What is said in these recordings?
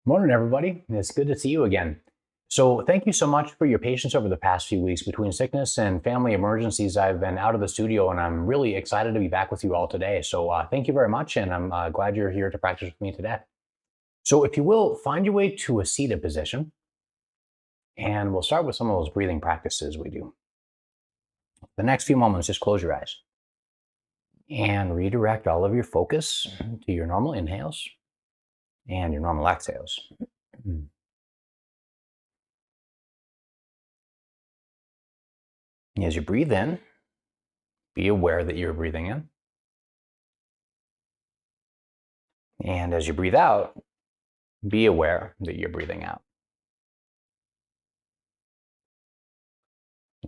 Morning, everybody. It's good to see you again. So, thank you so much for your patience over the past few weeks. Between sickness and family emergencies, I've been out of the studio, and I'm really excited to be back with you all today. So, thank you very much, and I'm glad you're here to practice with me today. So, if you will, find your way to a seated position, and we'll start with some of those breathing practices we do. The next few moments, just close your eyes and redirect all of your focus to your normal inhales and your normal exhales. As you breathe in, be aware that you're breathing in. And as you breathe out, be aware that you're breathing out.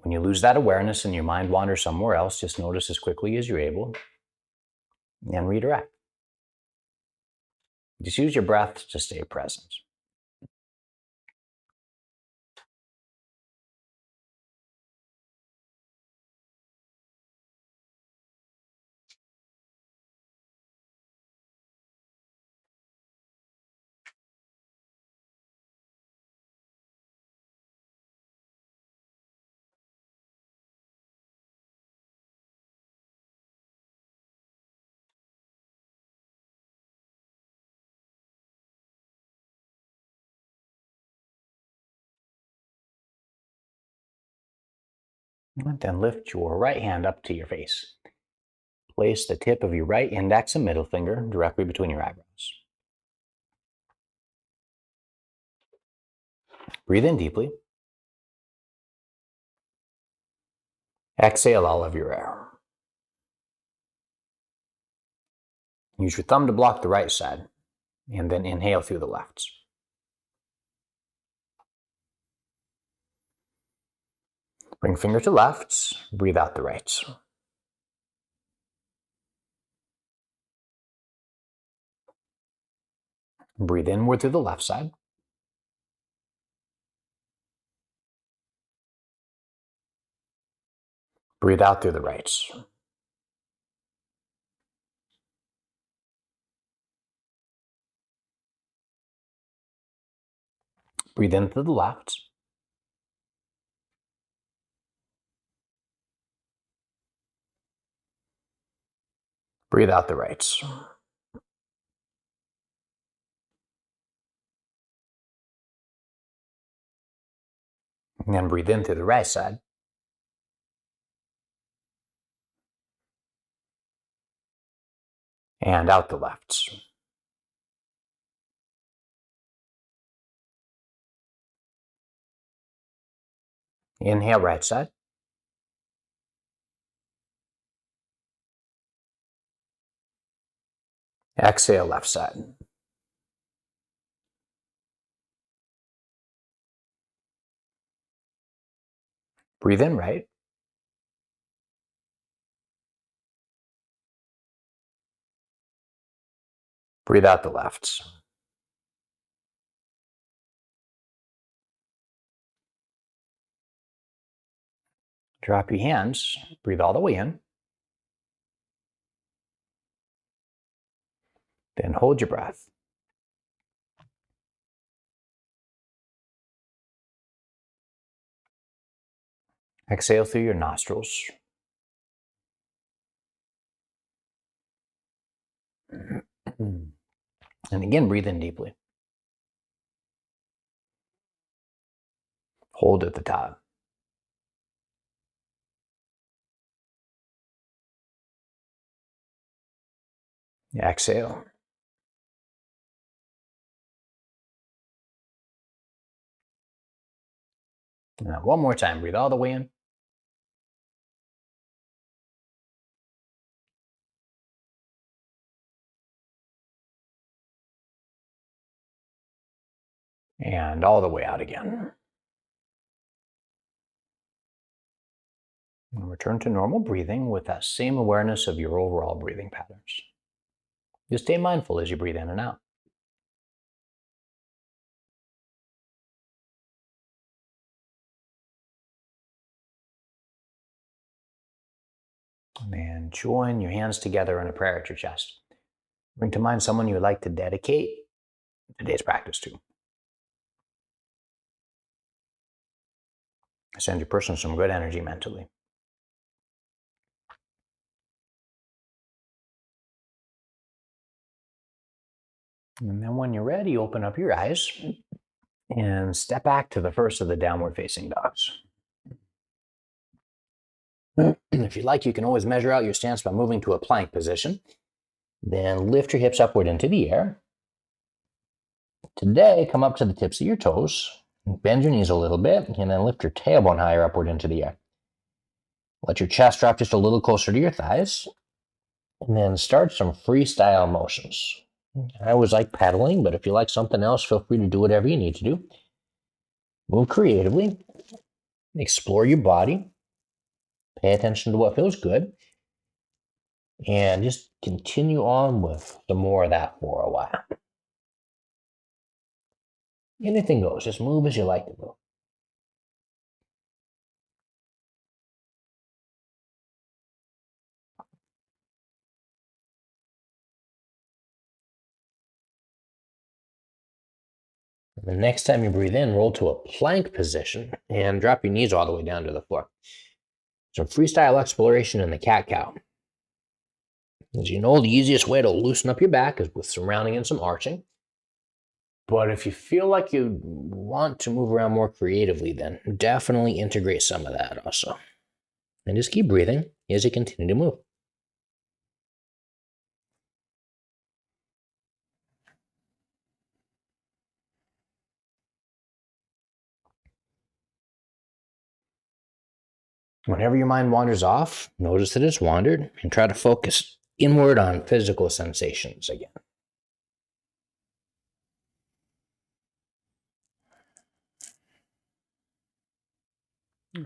When you lose that awareness and your mind wanders somewhere else, just notice as quickly as you're able and redirect. Just use your breath to stay present. And then lift your right hand up to your face. Place the tip of your right index and middle finger directly between your eyebrows. Breathe in deeply. Exhale all of your air. Use your thumb to block the right side, and then inhale through the left. Bring finger to left, breathe out the right. Breathe inward through the left side. Breathe out through the right. Breathe in through the left. Breathe out the right. And then breathe in through the right side. And out the left. Inhale right side. Exhale left side. Breathe in right. Breathe out the left. Drop your hands. Breathe all the way in. Then hold your breath. Exhale through your nostrils. And again, breathe in deeply. Hold at the top. Exhale. Now, one more time. Breathe all the way in. And all the way out again. And return to normal breathing with that same awareness of your overall breathing patterns. Just stay mindful as you breathe in and out. And join your hands together in a prayer at your chest. Bring to mind someone you would like to dedicate today's practice too. Send your person some good energy mentally. And then when you're ready, open up your eyes and step back to the first of the downward facing dogs. If you'd like, you can always measure out your stance by moving to a plank position. Then lift your hips upward into the air. Today, come up to the tips of your toes, bend your knees a little bit, and then lift your tailbone higher upward into the air. Let your chest drop just a little closer to your thighs, and then start some freestyle motions. I always like paddling, but if you like something else, feel free to do whatever you need to do. Move creatively, explore your body, pay attention to what feels good, and just continue on with some more of that for a while. Anything goes, just move as you like to move. The next time you breathe in, roll to a plank position and drop your knees all the way down to the floor. Some freestyle exploration in the cat-cow. As you know, the easiest way to loosen up your back is with some rounding and some arching. But if you feel like you want to move around more creatively, then definitely integrate some of that also. And just keep breathing as you continue to move. Whenever your mind wanders off, notice that it's wandered and try to focus inward on physical sensations again.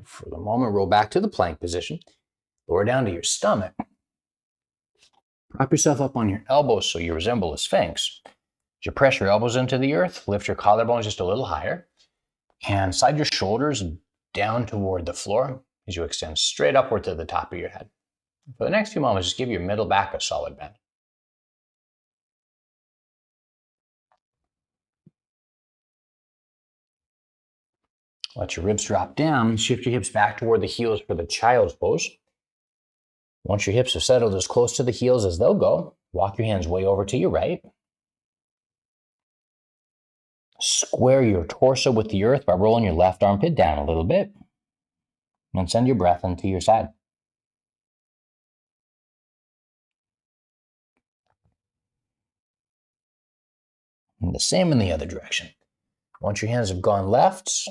For the moment, roll back to the plank position. Lower down to your stomach. Prop yourself up on your elbows so you resemble a sphinx. As you press your elbows into the earth, lift your collarbones just a little higher, and slide your shoulders down toward the floor as you extend straight upward to the top of your head. For the next few moments, just give your middle back a solid bend. Let your ribs drop down. Shift your hips back toward the heels for the child's pose. Once your hips have settled as close to the heels as they'll go, walk your hands way over to your right. Square your torso with the earth by rolling your left armpit down a little bit. And send your breath into your side. And the same in the other direction. Once your hands have gone left,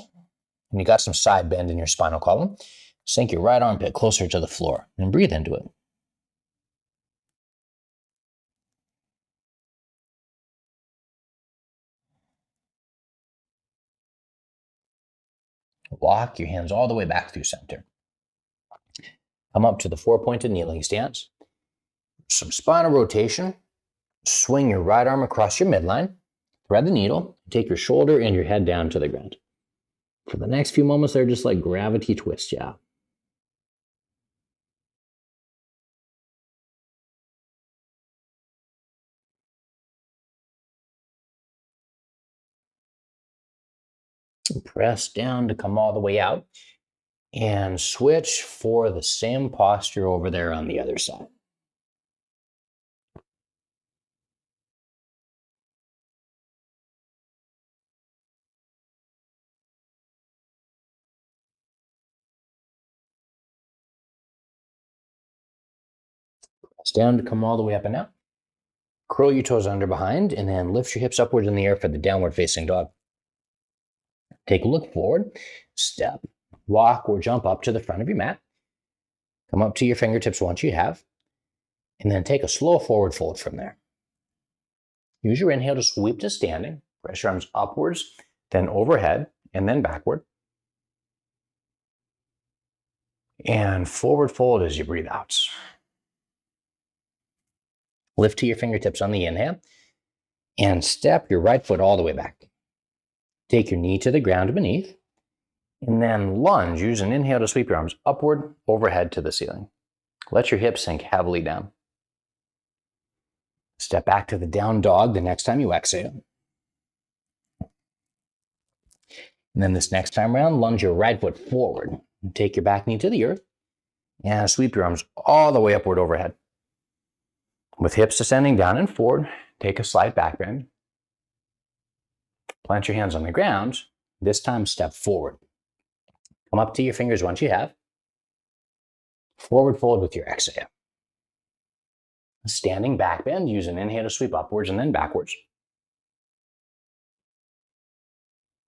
and you got some side bend in your spinal column, sink your right armpit closer to the floor and breathe into it. Walk your hands all the way back through center. Come up to the four-pointed kneeling stance. Some spinal rotation. Swing your right arm across your midline. Thread the needle. Take your shoulder and your head down to the ground. For the next few moments, they're just like gravity twist you out. Press down to come all the way out. And switch for the same posture over there on the other side. Press down to come all the way up and out. Curl your toes under behind and then lift your hips upward in the air for the downward facing dog. Take a look forward, step, walk, or jump up to the front of your mat. Come up to your fingertips once you have, and then take a slow forward fold from there. Use your inhale to sweep to standing. Press your arms upwards, then overhead, and then backward. And forward fold as you breathe out. Lift to your fingertips on the inhale, and step your right foot all the way back. Take your knee to the ground beneath, and then lunge. Use an inhale to sweep your arms upward, overhead to the ceiling. Let your hips sink heavily down. Step back to the down dog the next time you exhale. And then this next time around, lunge your right foot forward. And take your back knee to the earth. And sweep your arms all the way upward overhead. With hips descending down and forward, take a slight back bend. Plant your hands on the ground. This time, step forward. Come up to your fingers once you have. Forward fold with your exhale. Standing back bend, use an inhale to sweep upwards and then backwards.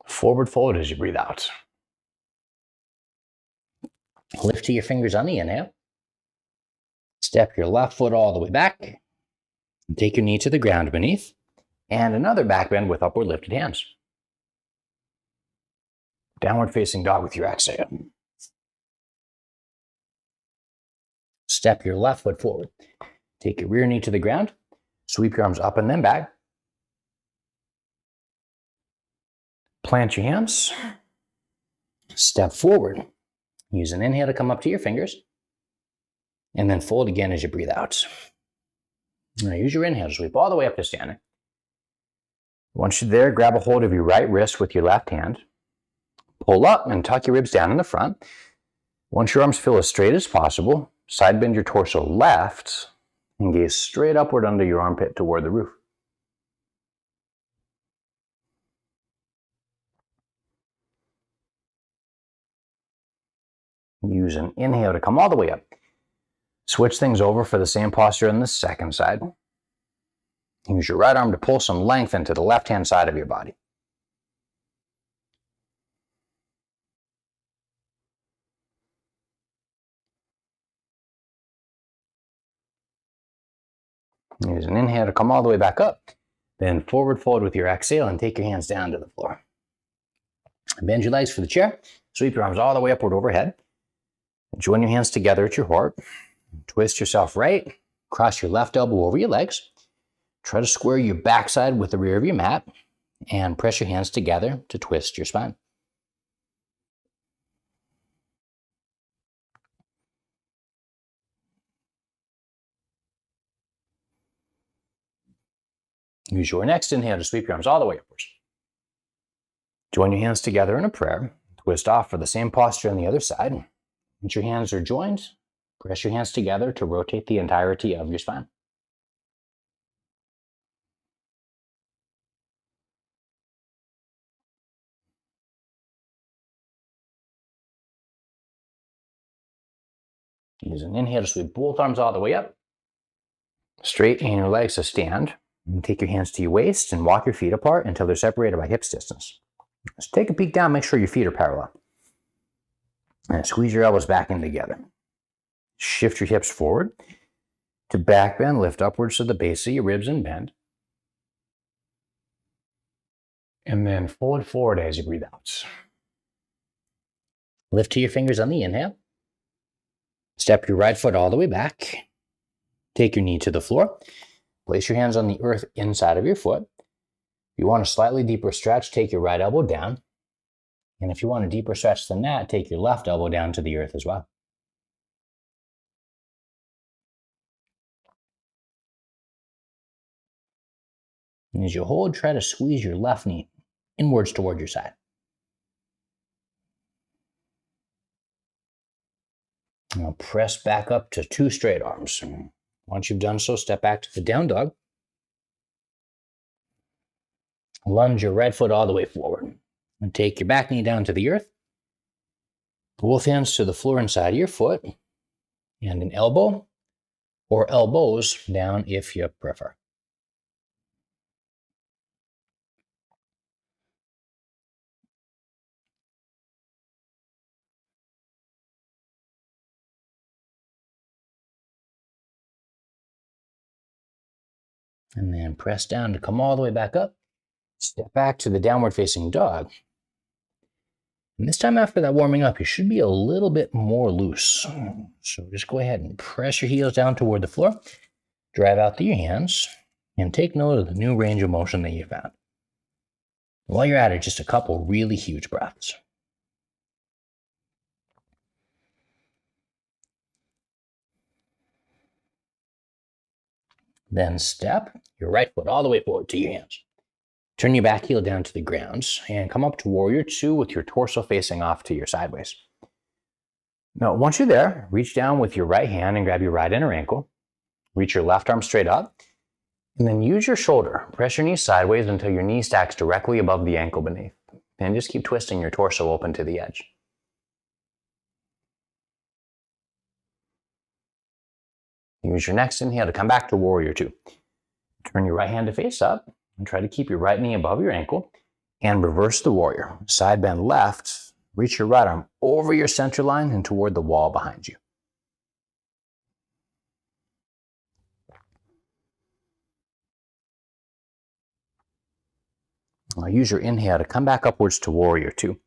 Forward fold as you breathe out. Lift to your fingers on the inhale. Step your left foot all the way back. And take your knee to the ground beneath. And another back bend with upward lifted hands. Downward facing dog with your exhale. Step your left foot forward. Take your rear knee to the ground. Sweep your arms up and then back. Plant your hands. Step forward. Use an inhale to come up to your fingers. And then fold again as you breathe out. Now use your inhale to sweep all the way up to standing. Once you're there, grab a hold of your right wrist with your left hand. Pull up and tuck your ribs down in the front. Once your arms feel as straight as possible, side bend your torso left and gaze straight upward under your armpit toward the roof. Use an inhale to come all the way up. Switch things over for the same posture on the second side. Use your right arm to pull some length into the left-hand side of your body. Use an inhale to come all the way back up. Then forward fold with your exhale and take your hands down to the floor. Bend your legs for the chair. Sweep your arms all the way upward overhead. Join your hands together at your heart. Twist yourself right. Cross your left elbow over your legs. Try to square your backside with the rear of your mat. And press your hands together to twist your spine. Use your next inhale to sweep your arms all the way upwards. Join your hands together in a prayer. Twist off for the same posture on the other side. Once your hands are joined, press your hands together to rotate the entirety of your spine. Use an inhale to sweep both arms all the way up. Straighten your legs to stand. And take your hands to your waist and walk your feet apart until they're separated by hips distance. Just take a peek down, make sure your feet are parallel. And squeeze your elbows back in together. Shift your hips forward to back bend, lift upwards to the base of your ribs and bend. And then fold forward as you breathe out. Lift to your fingers on the inhale. Step your right foot all the way back. Take your knee to the floor. Place your hands on the earth inside of your foot. If you want a slightly deeper stretch, take your right elbow down. And if you want a deeper stretch than that, take your left elbow down to the earth as well. And as you hold, try to squeeze your left knee inwards toward your side. Now press back up to two straight arms. Once you've done so, step back to the down dog. Lunge your right foot all the way forward. And take your back knee down to the earth. Both hands to the floor inside of your foot. And an elbow or elbows down if you prefer. And then press down to come all the way back up. Step back to the downward facing dog. And this time after that warming up, you should be a little bit more loose. So just go ahead and press your heels down toward the floor. Drive out through your hands and take note of the new range of motion that you found. While you're at it, just a couple really huge breaths. Then step your right foot all the way forward to your hands. Turn your back heel down to the ground and come up to Warrior Two with your torso facing off to your sideways. Now, once you're there, reach down with your right hand and grab your right inner ankle. Reach your left arm straight up, and then use your shoulder. Press your knee sideways until your knee stacks directly above the ankle beneath. And just keep twisting your torso open to the edge. Use your next inhale to come back to Warrior Two. Turn your right hand to face up and try to keep your right knee above your ankle and reverse the warrior. Side bend left, reach your right arm over your center line and toward the wall behind you. Now use your inhale to come back upwards to Warrior Two.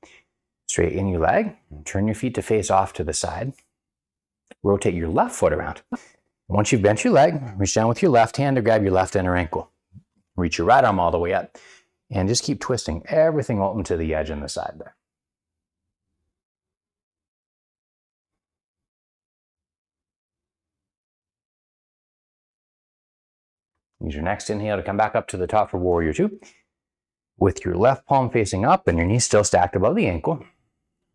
Straighten your leg, and turn your feet to face off to the side. Rotate your left foot around. Once you've bent your leg, reach down with your left hand to grab your left inner ankle. Reach your right arm all the way up, and just keep twisting everything open to the edge and the side there. Use your next inhale to come back up to the top for Warrior Two. With your left palm facing up and your knee still stacked above the ankle,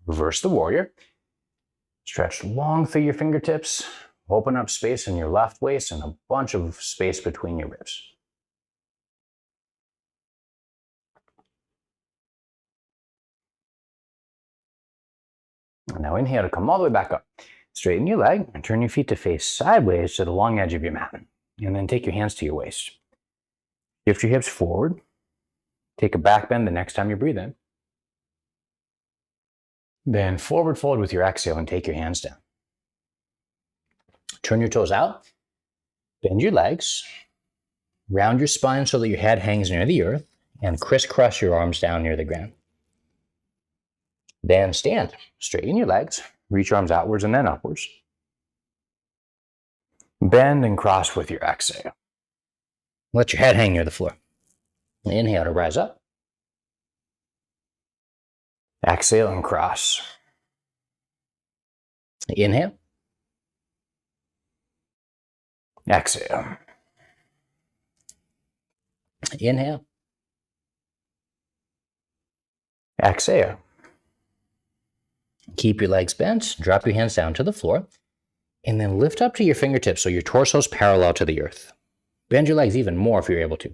reverse the warrior. Stretch long through your fingertips. Open up space in your left waist and a bunch of space between your ribs. Now inhale to come all the way back up. Straighten your leg and turn your feet to face sideways to the long edge of your mat. And then take your hands to your waist. Shift your hips forward. Take a back bend the next time you breathe in. Then forward fold with your exhale and take your hands down. Turn your toes out. Bend your legs. Round your spine so that your head hangs near the earth. And crisscross your arms down near the ground. Then stand. Straighten your legs. Reach your arms outwards and then upwards. Bend and cross with your exhale. Let your head hang near the floor. Inhale to rise up. Exhale and cross. Inhale. Exhale. Inhale. Exhale. Keep your legs bent. Drop your hands down to the floor. And then lift up to your fingertips so your torso is parallel to the earth. Bend your legs even more if you're able to.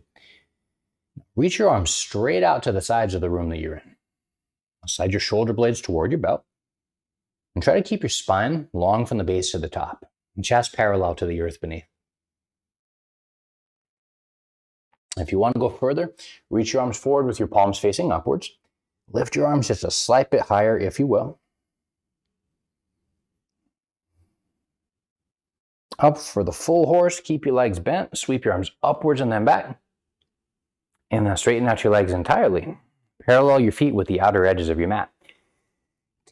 Reach your arms straight out to the sides of the room that you're in. Slide your shoulder blades toward your belt. And try to keep your spine long from the base to the top. And chest parallel to the earth beneath. If you want to go further, reach your arms forward with your palms facing upwards. Lift your arms just a slight bit higher if you will. Up for the full horse, keep your legs bent, sweep your arms upwards and then back. And then straighten out your legs entirely. Parallel your feet with the outer edges of your mat.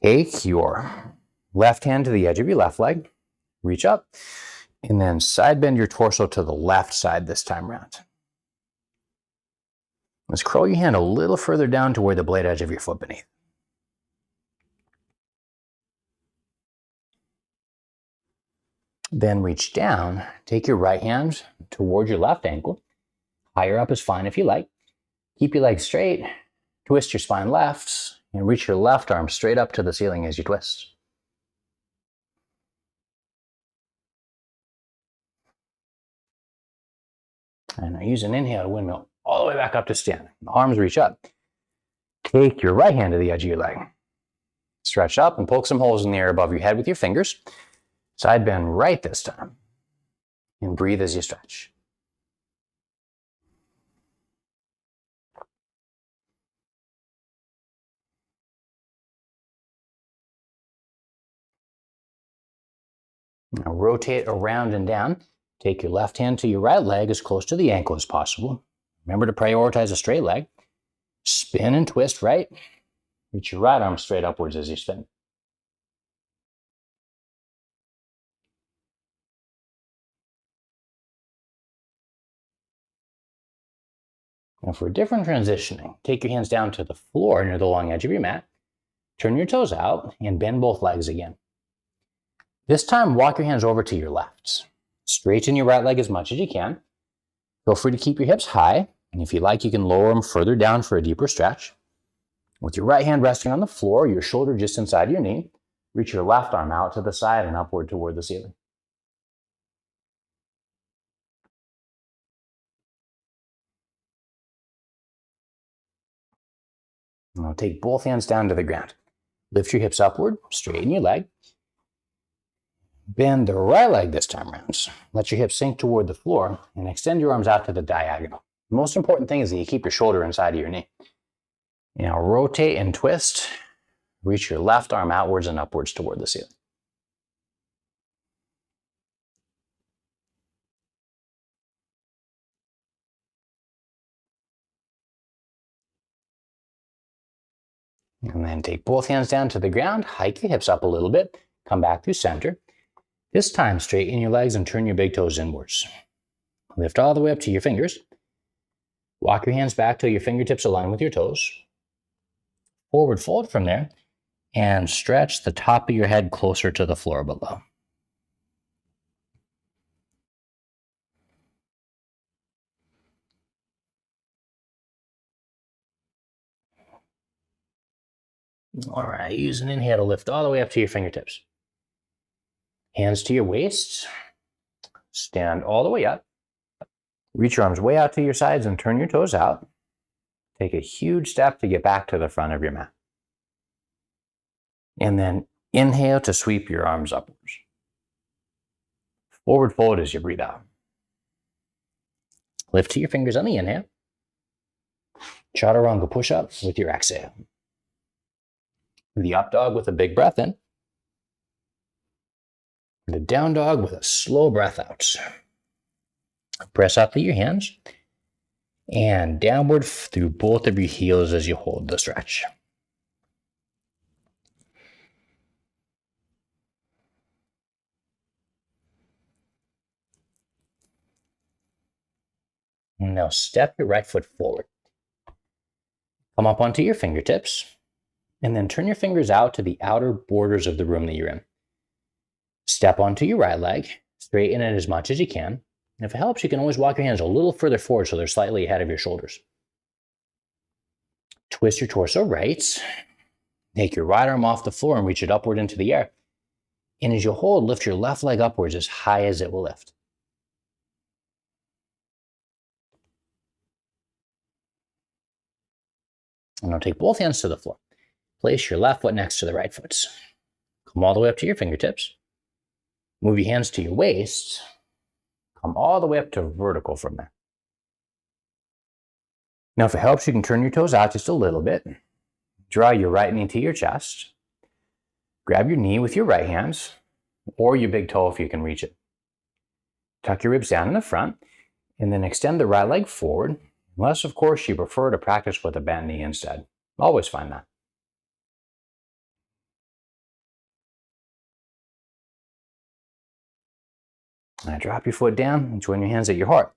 Take your left hand to the edge of your left leg, reach up, and then side bend your torso to the left side this time around. Let's curl your hand a little further down toward the blade edge of your foot beneath. Then reach down, take your right hand toward your left ankle. Higher up is fine if you like. Keep your legs straight, twist your spine left, and reach your left arm straight up to the ceiling as you twist. And now use an inhale to windmill all the way back up to stand. Arms reach up. Take your right hand to the edge of your leg. Stretch up and poke some holes in the air above your head with your fingers. Side bend right this time. And breathe as you stretch. Now rotate around and down. Take your left hand to your right leg as close to the ankle as possible. Remember to prioritize a straight leg. Spin and twist right. Reach your right arm straight upwards as you spin. Now for a different transitioning, take your hands down to the floor near the long edge of your mat. Turn your toes out and bend both legs again. This time, walk your hands over to your lefts. Straighten your right leg as much as you can. Feel free to keep your hips high And if you like, you can lower them further down for a deeper stretch. With your right hand resting on the floor, your shoulder just inside your knee, reach your left arm out to the side and upward toward the ceiling. Now take both hands down to the ground. Lift your hips upward, straighten your leg. Bend the right leg this time around. Let your hips sink toward the floor and extend your arms out to the diagonal. The most important thing is that you keep your shoulder inside of your knee. Now rotate and twist. Reach your left arm outwards and upwards toward the ceiling. And then take both hands down to the ground, hike your hips up a little bit, come back through center. This time, straighten your legs and turn your big toes inwards. Lift all the way up to your fingers. Walk your hands back till your fingertips align with your toes. Forward fold from there, and stretch the top of your head closer to the floor below. All right, use an inhale to lift all the way up to your fingertips. Hands to your waist. Stand all the way up. Reach your arms way out to your sides and turn your toes out. Take a huge step to get back to the front of your mat. And then inhale to sweep your arms upwards. Forward fold as you breathe out. Lift to your fingers on the inhale. Chaturanga push-up with your exhale. The up dog with a big breath in. The down dog with a slow breath out. Press up to your hands and downward through both of your heels as you hold the stretch. Now step your right foot forward. Come up onto your fingertips and then turn your fingers out to the outer borders of the room that you're in. Step onto your right leg, straighten it as much as you can. And if it helps, you can always walk your hands a little further forward so they're slightly ahead of your shoulders. Twist your torso right. Take your right arm off the floor and reach it upward into the air. And as you hold, lift your left leg upwards as high as it will lift. And now take both hands to the floor. Place your left foot next to the right foot. Come all the way up to your fingertips. Move your hands to your waist. Come all the way up to vertical from there. Now, if it helps, you can turn your toes out just a little bit. Draw your right knee to your chest. Grab your knee with your right hand, or your big toe if you can reach it. Tuck your ribs down in the front, and then extend the right leg forward, unless, of course, you prefer to practice with a bent knee instead. Always find that. Now drop your foot down and join your hands at your heart.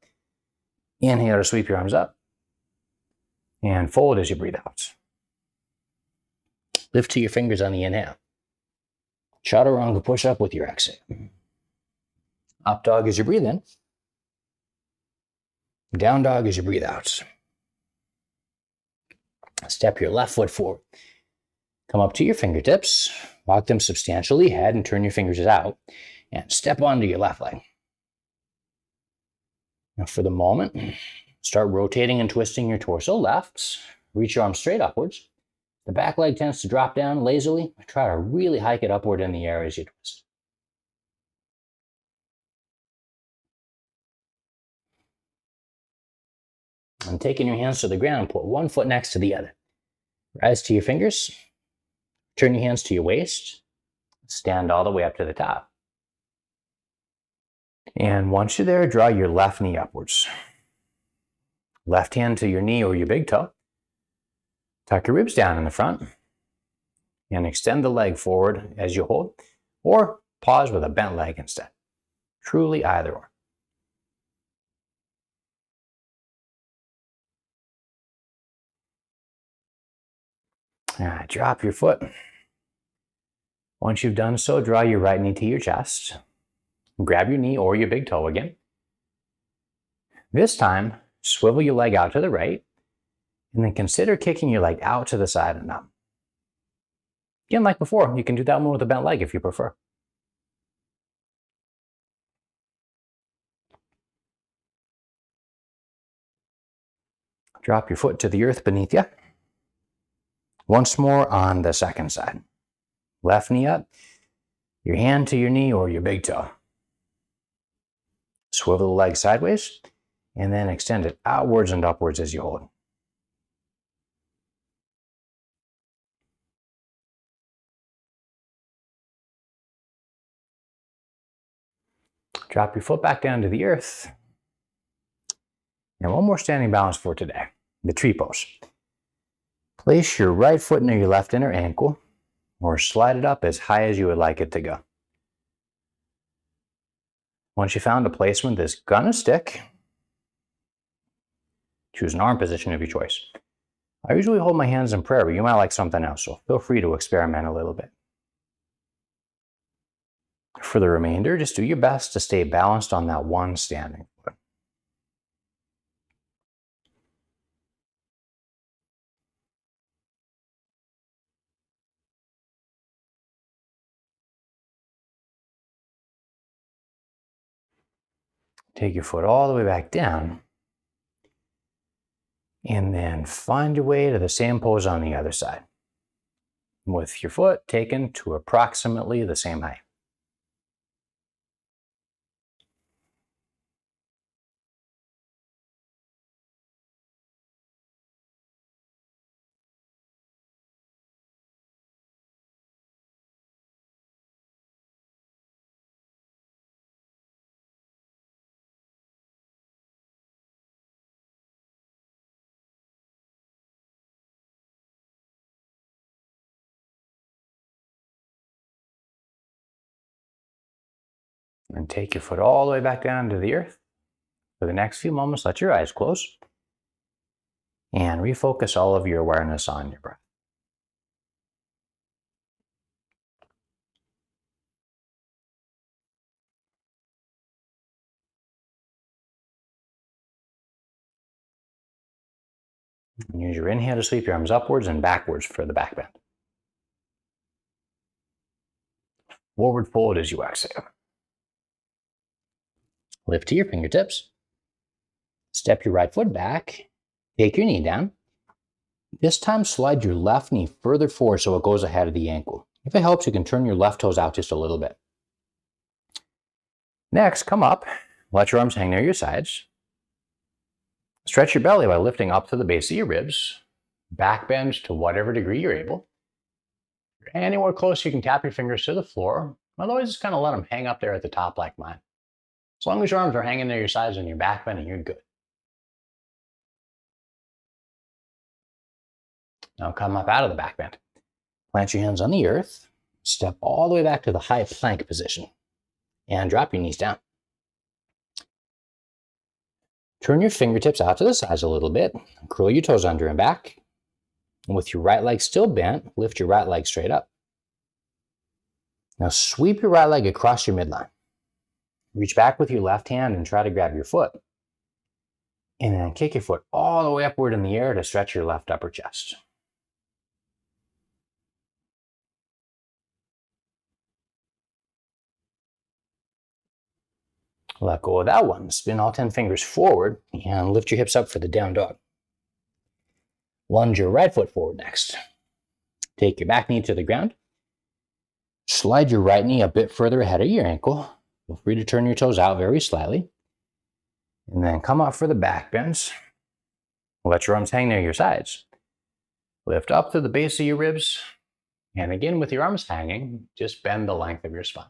Inhale to sweep your arms up. And fold as you breathe out. Lift to your fingers on the inhale. Chaturanga push-up with your exhale. Up dog as you breathe in. Down dog as you breathe out. Step your left foot forward. Come up to your fingertips. Walk them substantially ahead and turn your fingers out. And step onto your left leg. Now for the moment, start rotating and twisting your torso left. Reach your arms straight upwards. The back leg tends to drop down lazily. Try to really hike it upward in the air as you twist. And taking your hands to the ground, put one foot next to the other. Rise to your fingers. Turn your hands to your waist. Stand all the way up to the top. And once you're there, draw your left knee upwards. Left hand to your knee or your big toe. Tuck your ribs down in the front. And extend the leg forward as you hold. Or pause with a bent leg instead. Truly either or. All right, drop your foot. Once you've done so, draw your right knee to your chest. Grab your knee or your big toe again. This time, Swivel your leg out to the right, and then consider kicking your leg out to the side and up. Again, like before, you can do that one with a bent leg if you prefer. Drop your foot to the earth beneath you. Once more on the second side. Left knee up, your hand to your knee or your big toe. Swivel the leg sideways, and then extend it outwards and upwards as you hold. Drop your foot back down to the earth. And one more standing balance for today, the tree pose. Place your right foot near your left inner ankle, or slide it up as high as you would like it to go. Once you found a placement that's gonna stick, choose an arm position of your choice. I usually hold my hands in prayer, but you might like something else, so feel free to experiment a little bit. For the remainder, just do your best to stay balanced on that one standing foot. Take your foot all the way back down, and then find your way to the same pose on the other side, with your foot taken to approximately the same height. And take your foot all the way back down to the earth. For the next few moments, let your eyes close and refocus all of your awareness on your breath. And use your inhale to sweep your arms upwards and backwards for the back bend. Forward fold as you exhale. Lift to your fingertips. Step your right foot back. Take your knee down. This time, slide your left knee further forward so it goes ahead of the ankle. If it helps, you can turn your left toes out just a little bit. Next, come up. Let your arms hang near your sides. Stretch your belly by lifting up to the base of your ribs. Back bend to whatever degree you're able. If you're anywhere close, you can tap your fingers to the floor. Otherwise, just kind of let them hang up there at the top like mine. As long as your arms are hanging near your sides and your back bending, you're good. Now come up out of the back bend. Plant your hands on the earth. Step all the way back to the high plank position. And drop your knees down. Turn your fingertips out to the sides a little bit. Curl your toes under and back. And with your right leg still bent, lift your right leg straight up. Now sweep your right leg across your midline. Reach back with your left hand and try to grab your foot. And then kick your foot all the way upward in the air to stretch your left upper chest. Let go of that one. Spin all 10 fingers forward and lift your hips up for the down dog. Lunge your right foot forward next. Take your back knee to the ground. Slide your right knee a bit further ahead of your ankle. Feel free to turn your toes out very slightly. And then come up for the back bends. Let your arms hang near your sides. Lift up to the base of your ribs. And again, with your arms hanging, just bend the length of your spine.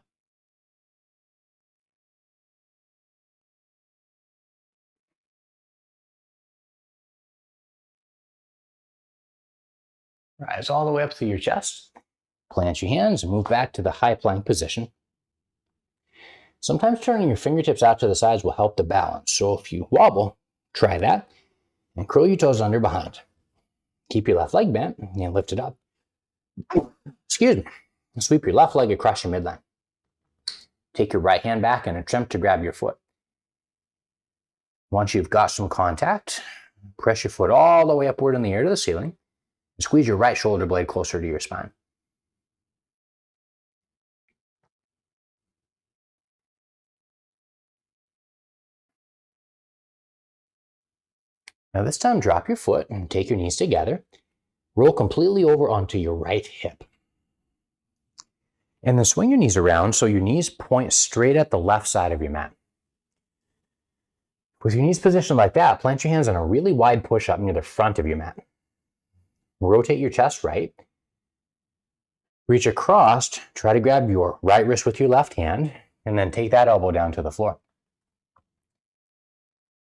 Rise all the way up through your chest. Plant your hands and move back to the high plank position. Sometimes turning your fingertips out to the sides will help the balance. So if you wobble, try that. And curl your toes under behind. Keep your left leg bent and lift it up. Excuse me. Sweep your left leg across your midline. Take your right hand back and attempt to grab your foot. Once you've got some contact, press your foot all the way upward in the air to the ceiling and squeeze your right shoulder blade closer to your spine. Now this time, drop your foot and take your knees together. Roll completely over onto your right hip. And then swing your knees around so your knees point straight at the left side of your mat. With your knees positioned like that, plant your hands on a really wide push-up near the front of your mat. Rotate your chest right. Reach across, try to grab your right wrist with your left hand, and then take that elbow down to the floor.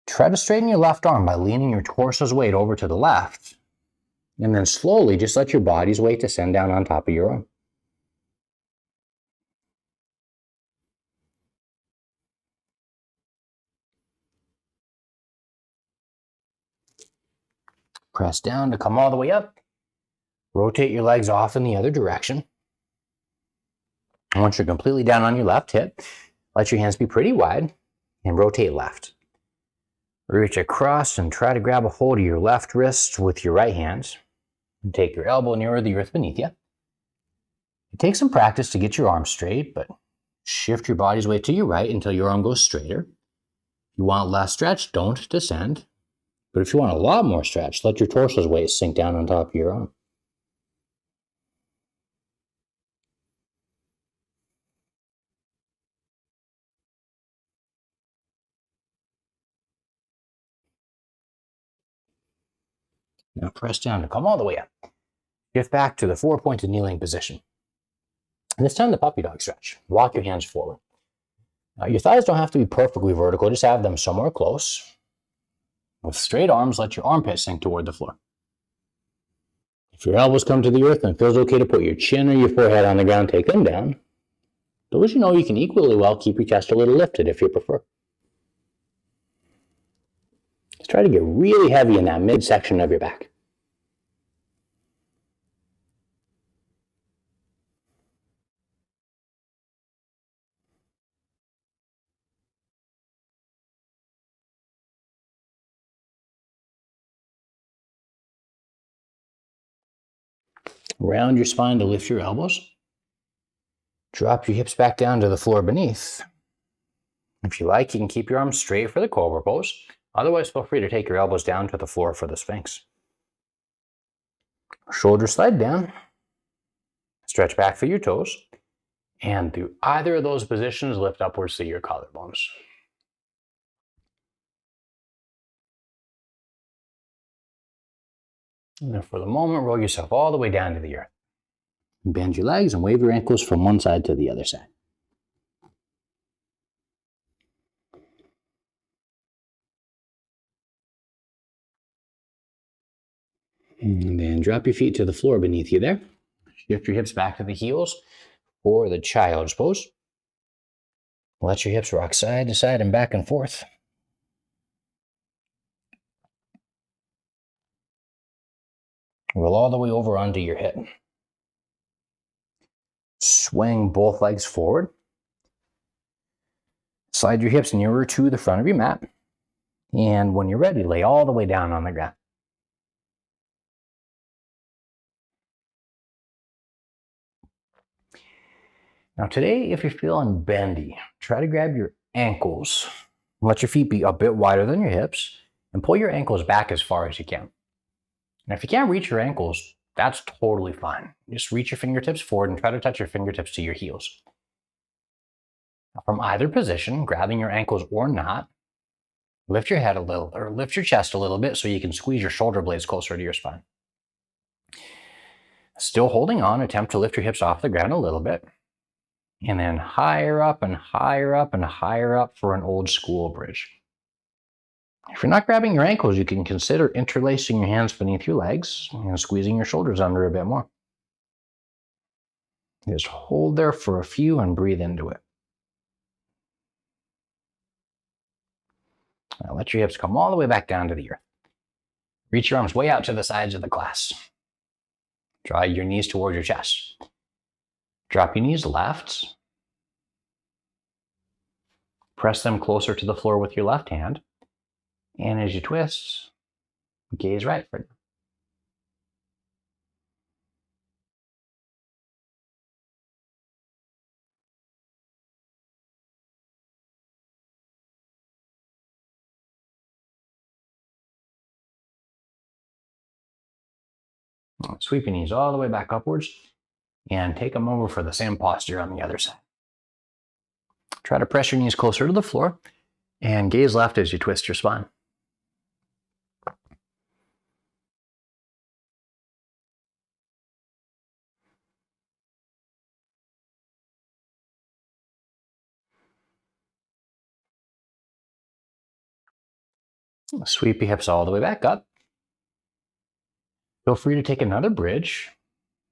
Try to straighten your left arm by leaning your torso's weight over to the left, and then slowly just let your body's weight descend down on top of your arm. Press down to come all the way up. Rotate your legs off in the other direction. Once you're completely down on your left hip, let your hands be pretty wide and rotate left. Reach across and try to grab a hold of your left wrist with your right hand and take your elbow nearer the earth beneath you. It takes some practice to get your arm straight, but shift your body's weight to your right until your arm goes straighter. If you want less stretch, don't descend. But if you want a lot more stretch, let your torso's weight sink down on top of your arm. Now press down to come all the way up. Shift back to the four-pointed kneeling position. And this time the puppy dog stretch. Walk your hands forward. Your thighs don't have to be perfectly vertical, just have them somewhere close. With straight arms, let your armpit sink toward the floor. If your elbows come to the earth and it feels okay to put your chin or your forehead on the ground, take them down. But as you know, you can equally well keep your chest a little lifted if you prefer. Let's try to get really heavy in that midsection of your back. Round your spine to lift your elbows. Drop your hips back down to the floor beneath. If you like, you can keep your arms straight for the cobra pose. Otherwise, feel free to take your elbows down to the floor for the Sphinx. Shoulders slide down. Stretch back through your toes. And through either of those positions, lift upwards to your collarbones. And then for the moment, roll yourself all the way down to the earth. Bend your legs and wave your ankles from one side to the other side. And then drop your feet to the floor beneath you there. Shift your hips back to the heels for the child's pose. Let your hips rock side to side and back and forth. Roll all the way over onto your hip. Swing both legs forward. Slide your hips nearer to the front of your mat. And when you're ready, lay all the way down on the ground. Now today, if you're feeling bendy, try to grab your ankles. Let your feet be a bit wider than your hips and pull your ankles back as far as you can. And if you can't reach your ankles, that's totally fine. Just reach your fingertips forward and try to touch your fingertips to your heels. Now, from either position, grabbing your ankles or not, lift your head a little, or lift your chest a little bit so you can squeeze your shoulder blades closer to your spine. Still holding on, attempt to lift your hips off the ground a little bit. And then higher up and higher up and higher up for an old school bridge. If you're not grabbing your ankles, you can consider interlacing your hands beneath your legs and squeezing your shoulders under a bit more. Just hold there for a few and breathe into it. Now let your hips come all the way back down to the earth. Reach your arms way out to the sides of the class. Draw your knees towards your chest. Drop your knees left. Press them closer to the floor with your left hand. And as you twist, gaze right for now. Sweep your knees all the way back upwards and take them over for the same posture on the other side. Try to press your knees closer to the floor and gaze left as you twist your spine. Sweep your hips all the way back up. Feel free to take another bridge,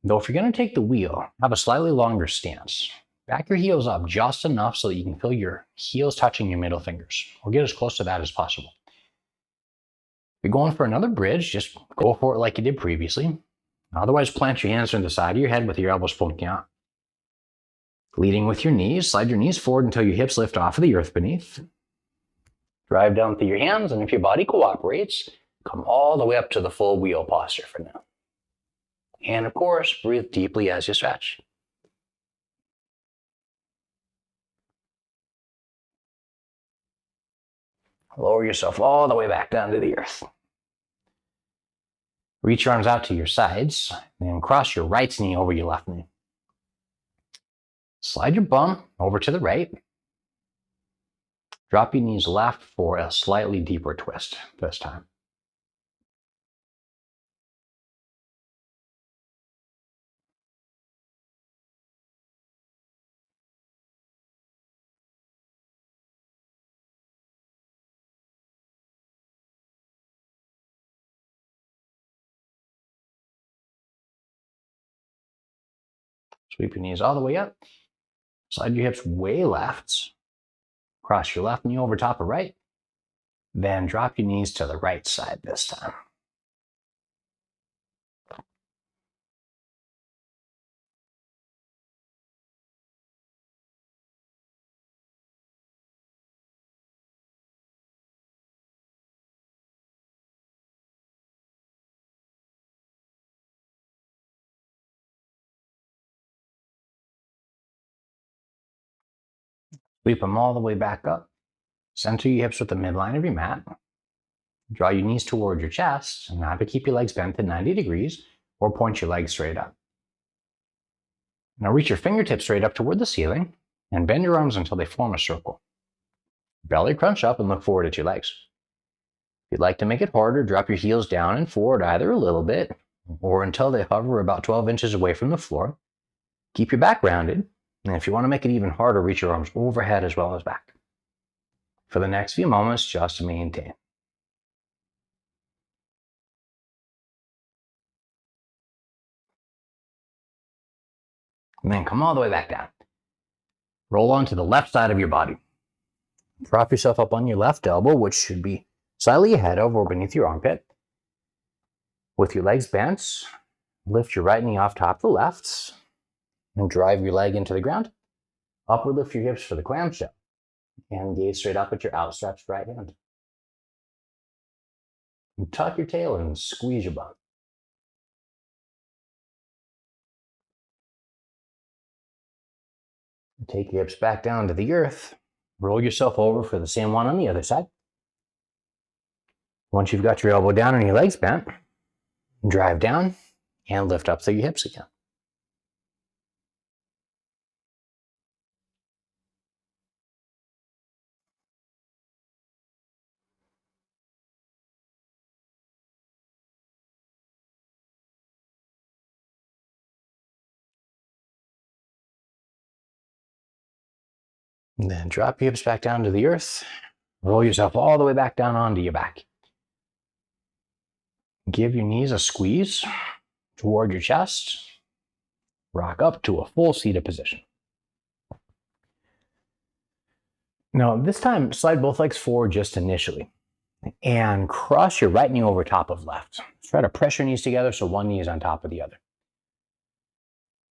though if you're going to take the wheel, have a slightly longer stance. Back your heels up just enough so that you can feel your heels touching your middle fingers, or get as close to that as possible. If you're going for another bridge, just go for it like you did previously. Otherwise, plant your hands on the side of your head with your elbows pointing out. Leading with your knees, slide your knees forward until your hips lift off of the earth beneath. Drive down through your hands, and if your body cooperates, come all the way up to the full wheel posture for now. And of course, breathe deeply as you stretch. Lower yourself all the way back down to the earth. Reach your arms out to your sides, and cross your right knee over your left knee. Slide your bum over to the right. Drop your knees left for a slightly deeper twist this time. Sweep your knees all the way up. Slide your hips way left. Cross your left knee over top of right. Then drop your knees to the right side this time. Sweep them all the way back up. Center your hips with the midline of your mat. Draw your knees toward your chest, and either keep your legs bent at 90 degrees or point your legs straight up. Now reach your fingertips straight up toward the ceiling and bend your arms until they form a circle. Belly crunch up and look forward at your legs. If you'd like to make it harder, drop your heels down and forward either a little bit or until they hover about 12 inches away from the floor. Keep your back rounded, and if you want to make it even harder, reach your arms overhead as well as back. For the next few moments, just maintain. And then come all the way back down. Roll onto the left side of your body. Prop yourself up on your left elbow, which should be slightly ahead of or beneath your armpit. With your legs bent, lift your right knee off top of the left and drive your leg into the ground. Upward lift your hips for the clamshell and gaze straight up at your outstretched right hand. And tuck your tail and squeeze your butt. Take your hips back down to the earth. Roll yourself over for the same one on the other side. Once you've got your elbow down and your legs bent, drive down and lift up through your hips again. And then drop your hips back down to the earth. Roll yourself all the way back down onto your back. Give your knees a squeeze toward your chest. Rock up to a full seated position. Now, this time, slide both legs forward just initially. And cross your right knee over top of left. Try to press your knees together so one knee is on top of the other.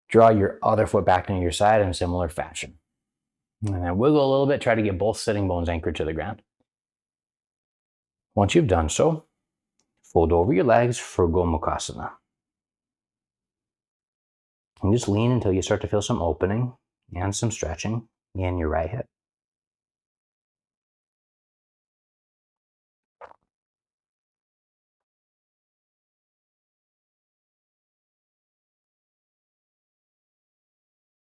Draw your other foot back into your side in similar fashion. And then wiggle a little bit, try to get both sitting bones anchored to the ground. Once you've done so, fold over your legs for Gomukhasana. And just lean until you start to feel some opening and some stretching in your right hip.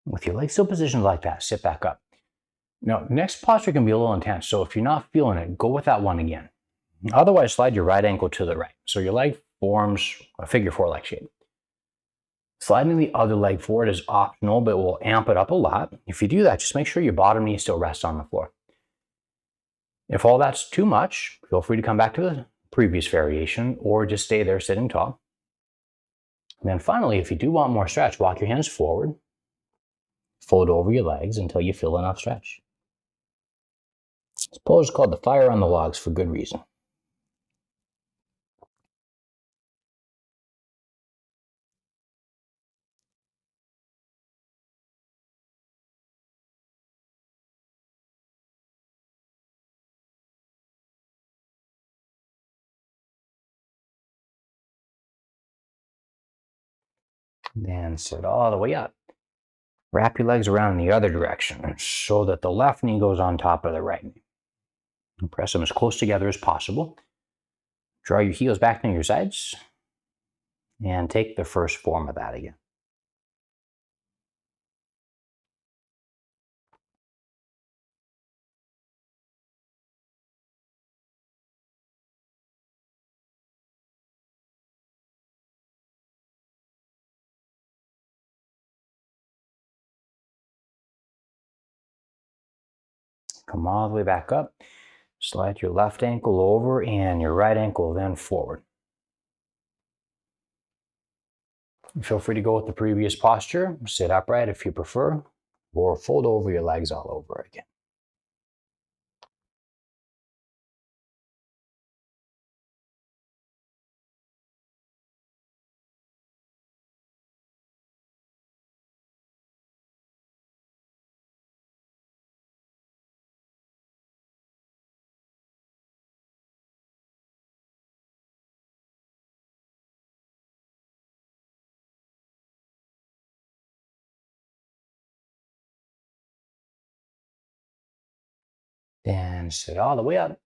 With your legs still positioned like that, sit back up. Now, next posture can be a little intense, so if you're not feeling it, go with that one again. Otherwise, slide your right ankle to the right, so your leg forms a figure four leg shape. Sliding the other leg forward is optional, but will amp it up a lot. If you do that, just make sure your bottom knee still rests on the floor. If all that's too much, feel free to come back to the previous variation or just stay there sitting tall. And then finally, if you do want more stretch, walk your hands forward, fold over your legs until you feel enough stretch. This pose is called the fire on the logs for good reason. Then sit all the way up. Wrap your legs around in the other direction so that the left knee goes on top of the right knee. And press them as close together as possible. Draw your heels back near your sides and take the first form of that again. Come all the way back up. Slide your left ankle over and your right ankle then forward. Feel free to go with the previous posture. Sit upright if you prefer, or fold over your legs all over again. Then sit all the way up.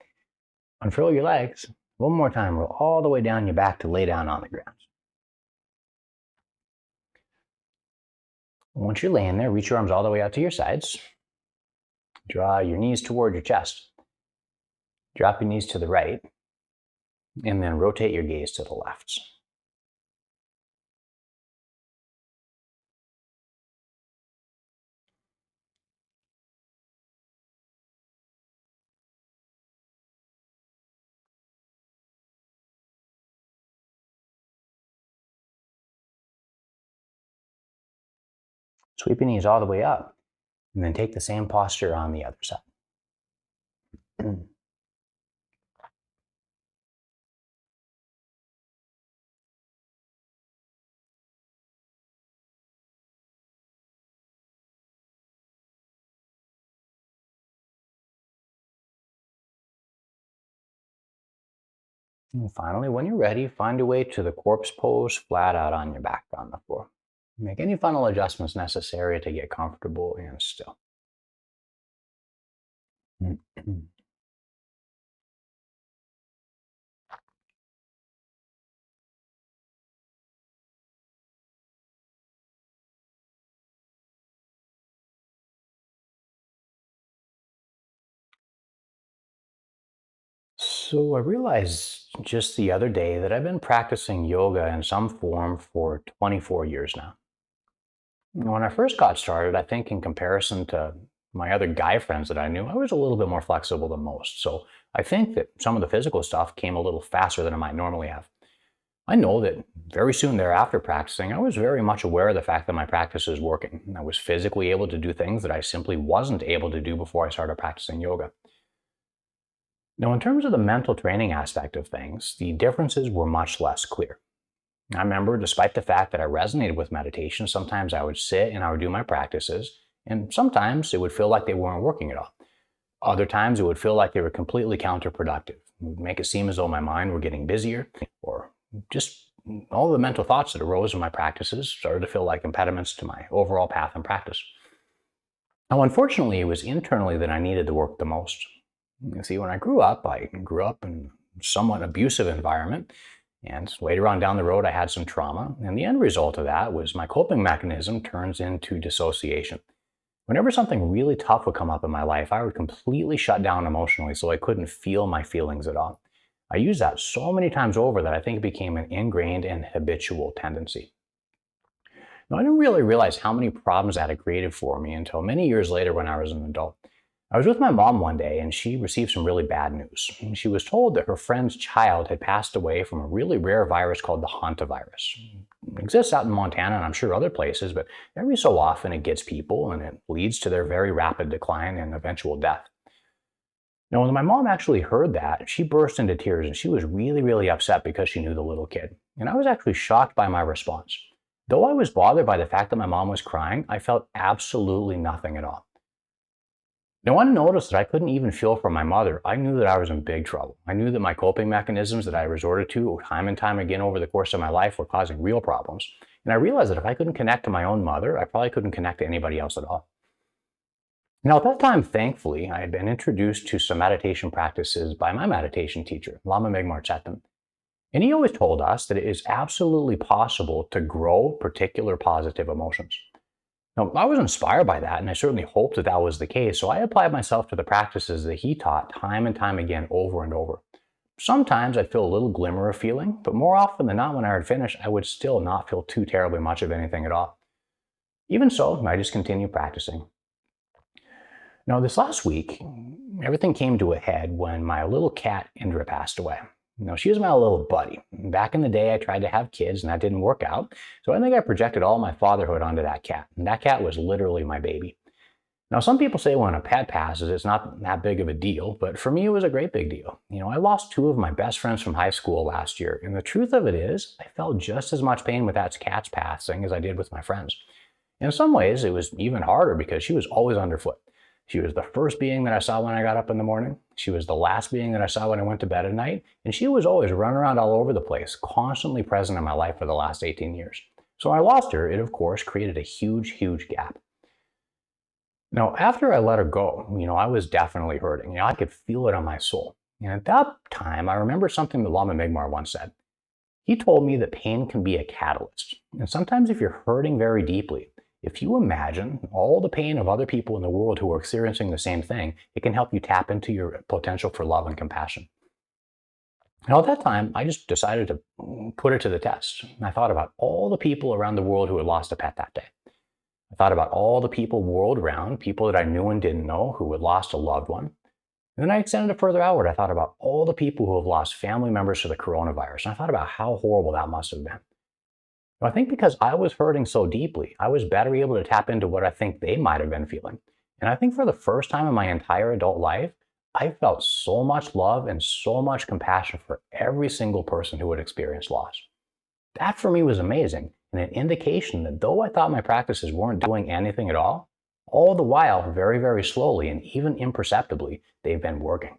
Unfurl your legs. One more time, roll all the way down your back to lay down on the ground. Once you're laying there, reach your arms all the way out to your sides. Draw your knees toward your chest. Drop your knees to the right, and then rotate your gaze to the left. Sweep your knees all the way up, and then take the same posture on the other side. And finally, when you're ready, find your way to the corpse pose, flat out on your back on the floor. Make any final adjustments necessary to get comfortable and still. So I realized just the other day that I've been practicing yoga in some form for 24 years now. When I first got started, I think in comparison to my other guy friends that I knew, I was a little bit more flexible than most. So I think that some of the physical stuff came a little faster than I might normally have. I know that very soon thereafter practicing, I was very much aware of the fact that my practice is working. I was physically able to do things that I simply wasn't able to do before I started practicing yoga. Now, in terms of the mental training aspect of things, the differences were much less clear. I remember, despite the fact that I resonated with meditation, sometimes I would sit and I would do my practices, and sometimes it would feel like they weren't working at all. Other times it would feel like they were completely counterproductive. It would make it seem as though my mind were getting busier, or just all the mental thoughts that arose in my practices started to feel like impediments to my overall path and practice. Now, unfortunately, it was internally that I needed the work the most. You see, when I grew up in a somewhat abusive environment, and later on down the road, I had some trauma. And the end result of that was my coping mechanism turns into dissociation. Whenever something really tough would come up in my life, I would completely shut down emotionally so I couldn't feel my feelings at all. I used that so many times over that I think it became an ingrained and habitual tendency. Now, I didn't really realize how many problems that had created for me until many years later when I was an adult. I was with my mom one day and she received some really bad news. She was told that her friend's child had passed away from a really rare virus called the hantavirus. It exists out in Montana and I'm sure other places, but every so often it gets people and it leads to their very rapid decline and eventual death. Now, when my mom actually heard that, she burst into tears and she was really, really upset because she knew the little kid. And I was actually shocked by my response. Though I was bothered by the fact that my mom was crying, I felt absolutely nothing at all. Now, when I noticed that I couldn't even feel for my mother, I knew that I was in big trouble. I knew that my coping mechanisms that I resorted to time and time again over the course of my life were causing real problems. And I realized that if I couldn't connect to my own mother, I probably couldn't connect to anybody else at all. Now, at that time, thankfully, I had been introduced to some meditation practices by my meditation teacher, Lama Megmar Chetan. And he always told us that it is absolutely possible to grow particular positive emotions. Now, I was inspired by that, and I certainly hoped that that was the case, so I applied myself to the practices that he taught time and time again over and over. Sometimes I'd feel a little glimmer of feeling, but more often than not, when I would finish, I would still not feel too terribly much of anything at all. Even so, I just continued practicing. Now, this last week, everything came to a head when my little cat, Indra, passed away. Now, she was my little buddy. Back in the day, I tried to have kids and that didn't work out. So I think I projected all my fatherhood onto that cat. And that cat was literally my baby. Now, some people say when a pet passes, it's not that big of a deal, but for me, it was a great big deal. I lost two of my best friends from high school last year. And the truth of it is, I felt just as much pain with that cat's passing as I did with my friends. In some ways, it was even harder because she was always underfoot. She was the first being that I saw when I got up in the morning. She was the last being that I saw when I went to bed at night. And she was always running around all over the place, constantly present in my life for the last 18 years. So when I lost her, it of course created a huge, huge gap. Now, after I let her go, I was definitely hurting. I could feel it on my soul. And at that time, I remember something that Lama Megmar once said. He told me that pain can be a catalyst. And sometimes if you're hurting very deeply, if you imagine all the pain of other people in the world who are experiencing the same thing, it can help you tap into your potential for love and compassion. Now, at that time, I just decided to put it to the test. I thought about all the people around the world who had lost a pet that day. I thought about all the people world around, people that I knew and didn't know who had lost a loved one. And then I extended it further outward. I thought about all the people who have lost family members to the coronavirus. And I thought about how horrible that must have been. I think because I was hurting so deeply, I was better able to tap into what I think they might have been feeling. And I think for the first time in my entire adult life, I felt so much love and so much compassion for every single person who had experienced loss. That for me was amazing and an indication that though I thought my practices weren't doing anything at all the while, very, very slowly and even imperceptibly, they've been working.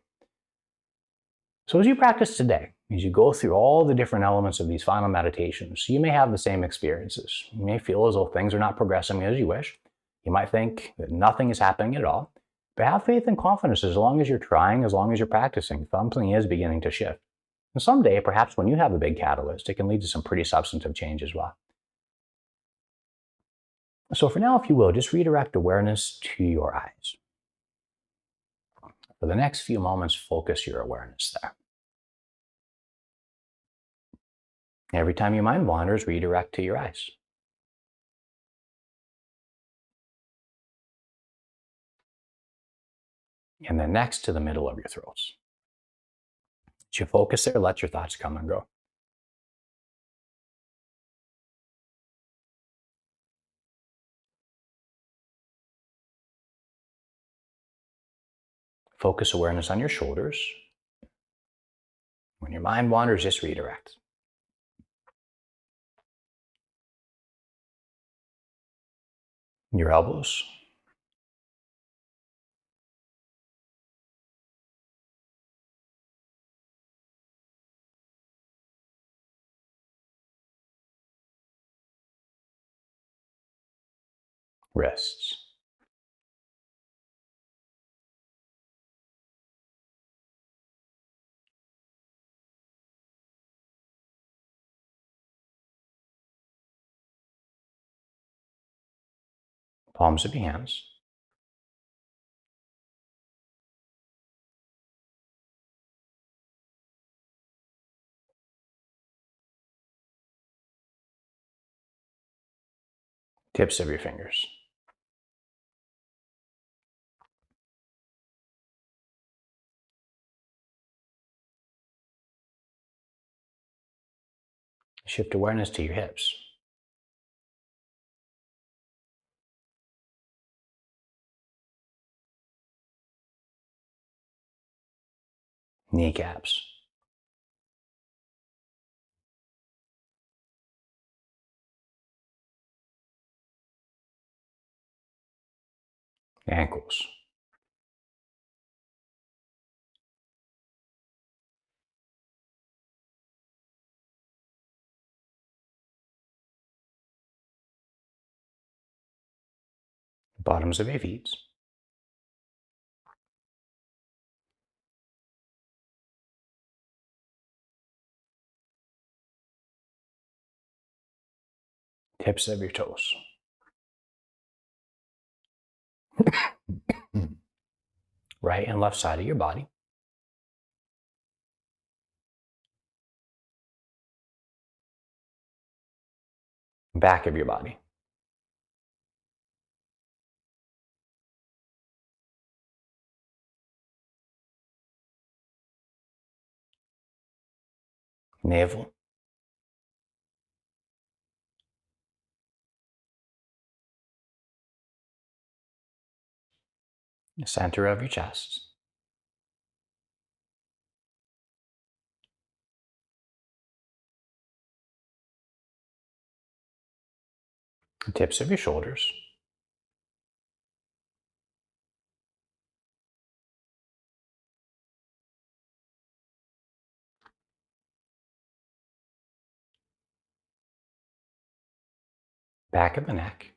So as you practice today, as you go through all the different elements of these final meditations, you may have the same experiences. You may feel as though things are not progressing as you wish. You might think that nothing is happening at all. But have faith and confidence as long as you're trying, as long as you're practicing, something is beginning to shift. And someday, perhaps when you have a big catalyst, it can lead to some pretty substantive change as well. So for now, if you will, just redirect awareness to your eyes. For the next few moments, focus your awareness there. Every time your mind wanders, redirect to your eyes. And then next to the middle of your throats. As you focus there, let your thoughts come and go. Focus awareness on your shoulders. When your mind wanders, just redirect. Your elbows. wrists, palms of your hands, tips of your fingers. Shift awareness to your hips, kneecaps, ankles, bottoms of your feet, tips of your toes. Right and left side of your body, back of your body, navel, center of your chest, tips of your shoulders, back of the neck,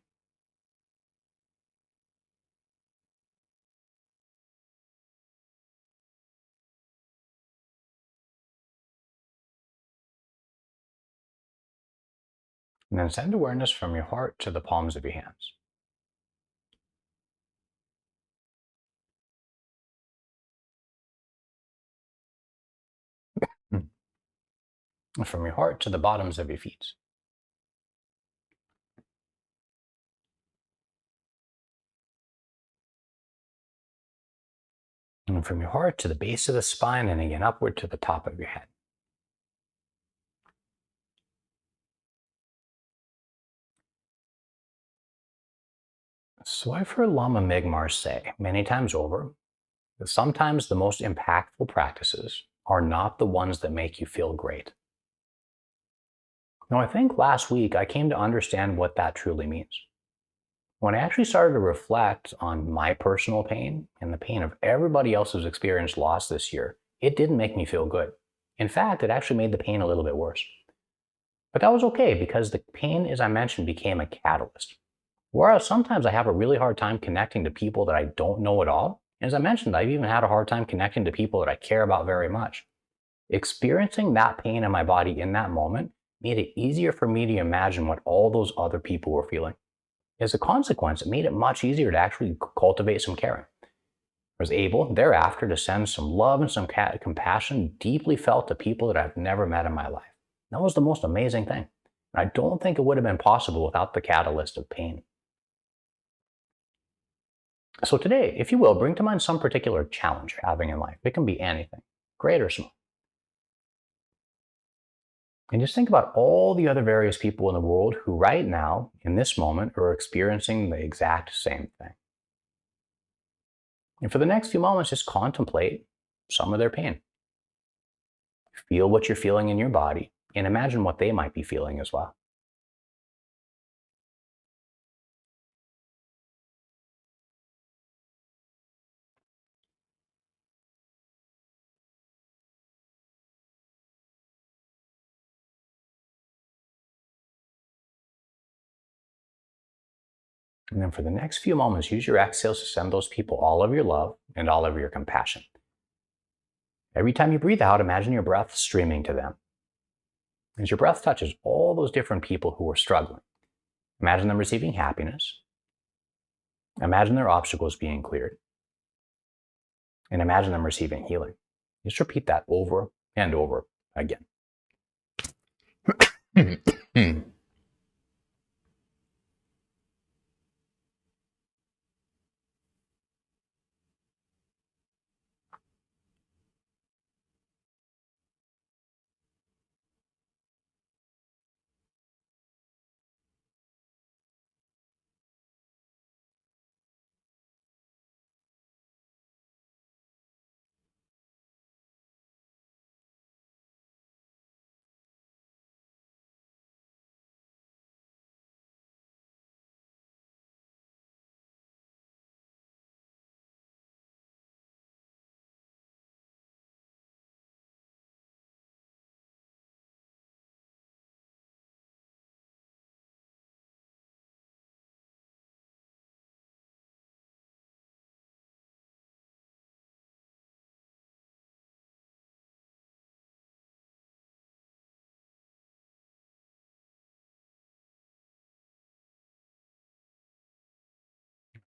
and then send awareness from your heart to the palms of your hands. And from your heart to the bottoms of your feet. And from your heart to the base of the spine, and again upward to the top of your head. So I've heard Lama Migmar say many times over that sometimes the most impactful practices are not the ones that make you feel great. Now, I think last week I came to understand what that truly means. When I actually started to reflect on my personal pain and the pain of everybody else who's experienced loss this year, it didn't make me feel good. In fact, it actually made the pain a little bit worse. But that was okay because the pain, as I mentioned, became a catalyst. Whereas sometimes I have a really hard time connecting to people that I don't know at all. And as I mentioned, I've even had a hard time connecting to people that I care about very much. Experiencing that pain in my body in that moment made it easier for me to imagine what all those other people were feeling. As a consequence, it made it much easier to actually cultivate some caring. I was able thereafter to send some love and some compassion deeply felt to people that I've never met in my life. That was the most amazing thing. I don't think it would have been possible without the catalyst of pain. So today, if you will, bring to mind some particular challenge you're having in life. It can be anything, great or small. And just think about all the other various people in the world who right now, in this moment, are experiencing the exact same thing. And for the next few moments, just contemplate some of their pain. Feel what you're feeling in your body and imagine what they might be feeling as well. And then for the next few moments, use your exhales to send those people all of your love and all of your compassion. Every time you breathe out, imagine your breath streaming to them. As your breath touches all those different people who are struggling, imagine them receiving happiness. Imagine their obstacles being cleared. And imagine them receiving healing. Just repeat that over and over again.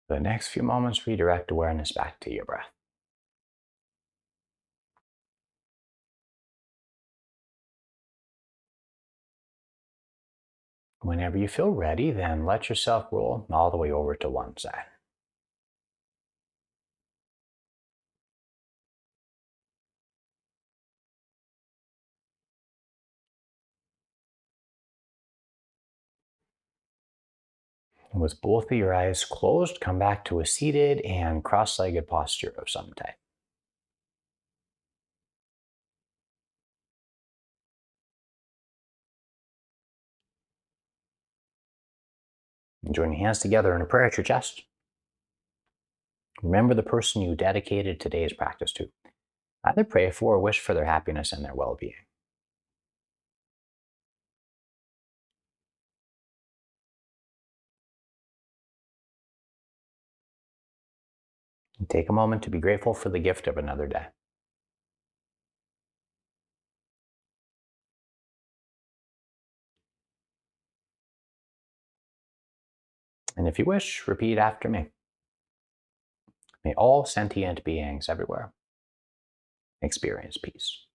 The next few moments, redirect awareness back to your breath. Whenever you feel ready, then let yourself roll all the way over to one side. With both of your eyes closed, come back to a seated and cross-legged posture of some type. And join your hands together in a prayer at your chest. Remember the person you dedicated today's practice to. Either pray for or wish for their happiness and their well-being. And take a moment to be grateful for the gift of another day. And if you wish, repeat after me. May all sentient beings everywhere experience peace.